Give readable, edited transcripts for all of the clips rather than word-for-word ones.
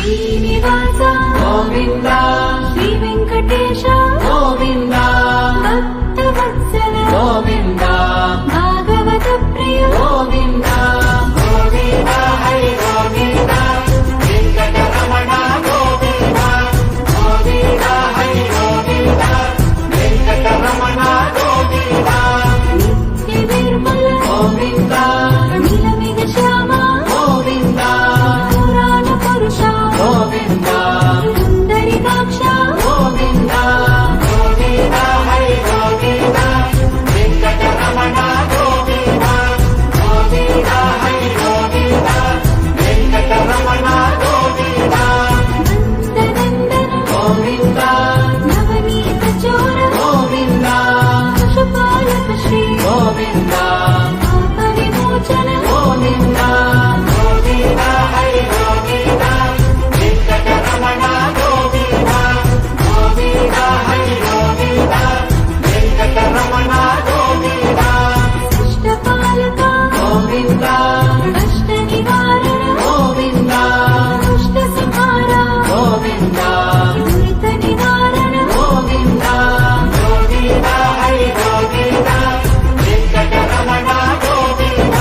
శ్రీనివాస గోవింద శ్రీ వెంకటేశ గోవింద భక్తవత్సల గోవింద భాగవత ప్రియ గోవింద గోవింద హరి గోవింద వెంకటరమణ గోవింద గోవింద హరి గోవింద వెంకటరమణ గోవింద నిత్య నిర్మల గోవింద నీలమిగ శ్యామ గోవింద పురాణ పురుష గోవింద సుందరికాక్ష గోవింద గోవింద హరి గోవింద వెంకటరమణ గోవింద గోవింద హరి గోవింద వెంకటరమణ గోవింద నందనందన గోవింద నవనీత చోర గోవింద పశుపాలక శ్రీ గోవింద పాప విమోచన గోవింద గోవింద హరి గోవింద వెంకటరమణ గోవింద గోవింద హరి గోవింద వెంకటరమణ గోవింద శిష్టపాలక గోవింద కష్ట నివారణ గోవింద దుష్ట సంహార గోవింద దురిత నివారణ గోవింద గోవింద హరి గోవింద వెంకటరమణ గోవింద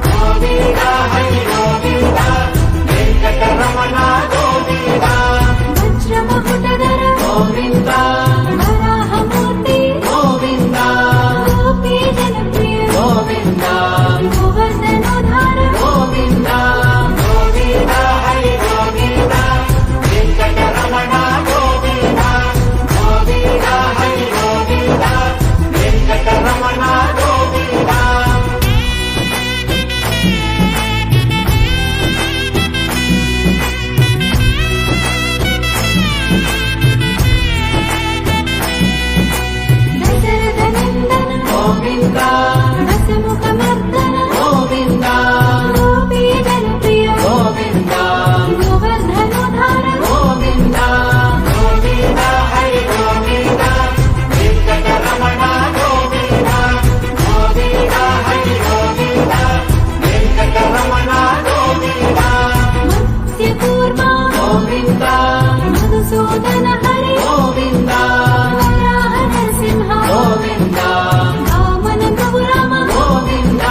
గోవింద హరి గోవింద వెంకటరమణ గోవింద వజ్రమకుటధర గోవింద వరాహమూర్తి గోవింద గోపీ జనప్రియ గోవింద గోవర్ధనోద్ధార గోవింద గోవింద హరి గోవింద వెంకటరమణ గోవింద గోవింద హరి గోవింద వెంకటరమణ గోవింద దశరథనందన గోవింద దశముఖమర్దన గోవింద గోపీ జనప్రియ గోవింద గోవర్ధనోద్ధార గోవింద గోవింద హరి గోవింద వెంకటరమణ గోవింద గోవింద హరి గోవింద వెంకటరమణ గోవింద మత్స్యకూర్మ గోవింద మధుసూదన హరి గోవింద వరాహ నరసింహ గోవింద వామన ప్రభురామ గోవింద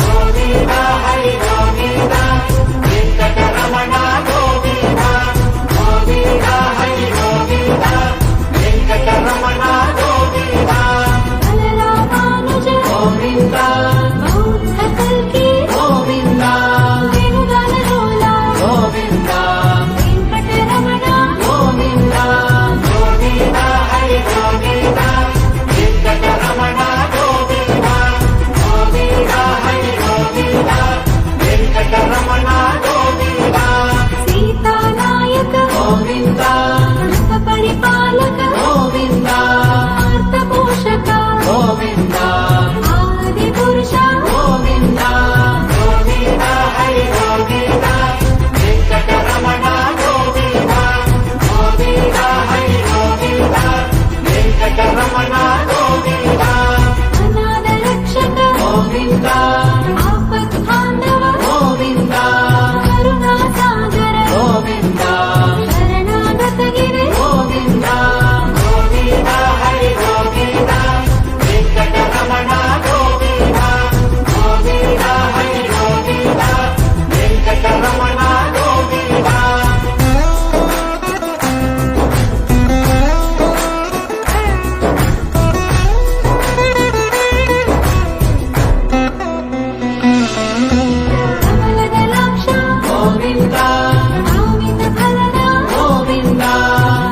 గోవింద హరి గోవింద వెంకటరమణ గోవింద గోవింద హరి గోవింద వెంకటరమణ గోవింద బలరామానుజ గోవింద బౌద్ధ కల్కి గోవింద వేణుగాన లోల గోవింద వెంకటరమణ గోవింద గోవింద హరి గోవింద వెంకటరమణ గోవింద గోవింద హరి గోవింద వెంకటరమణ గోవింద సీతానాయక గోవింద జగ పరిపాలక గోవింద ఆర్తపోషక గోవింద ఆది పురుష గోవింద గోవింద హరి గోవింద వెంకటరమణ గోవింద గోవింద హరి గోవింద వెంకటరమణ గోవింద అనాథ రక్షక గోవింద ఆపద్బాంధవ గోవింద కరుణా సాగర గోవింద శరణాగత గిరి గోవింద గోవింద హరి గోవింద వెంకటరమణ గోవింద గోవింద హరి గోవింద వెంకటరమణ గోవింద కమలదలాక్ష గోవింద కామిత ఫలద గోవింద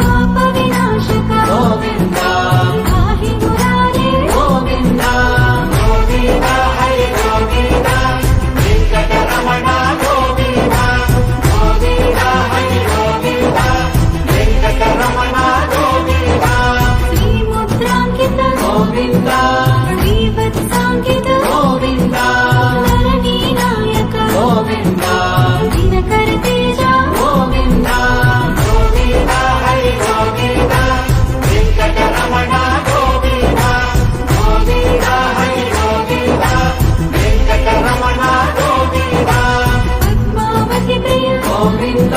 పాప వినాశక గోవింద పాహి మురారే గోవింద గోవింద హరి గోవింద వెంకటరమణ గోవింద గోవింద హరి గోవింద వెంకటరమణ గోవింద శ్రీముద్రాంకిత గోవింద శ్రీవత్సాంకిత గోవింద ధరణీ నాయక గోవింద దినకర తేజ గోవింద గోవింద హరి గోవింద వెంకటరమణ గోవింద గోవింద హరి గోవింద వెంకటరమణ గోవింద పద్మావతి ప్రియ గోవింద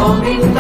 గోవింద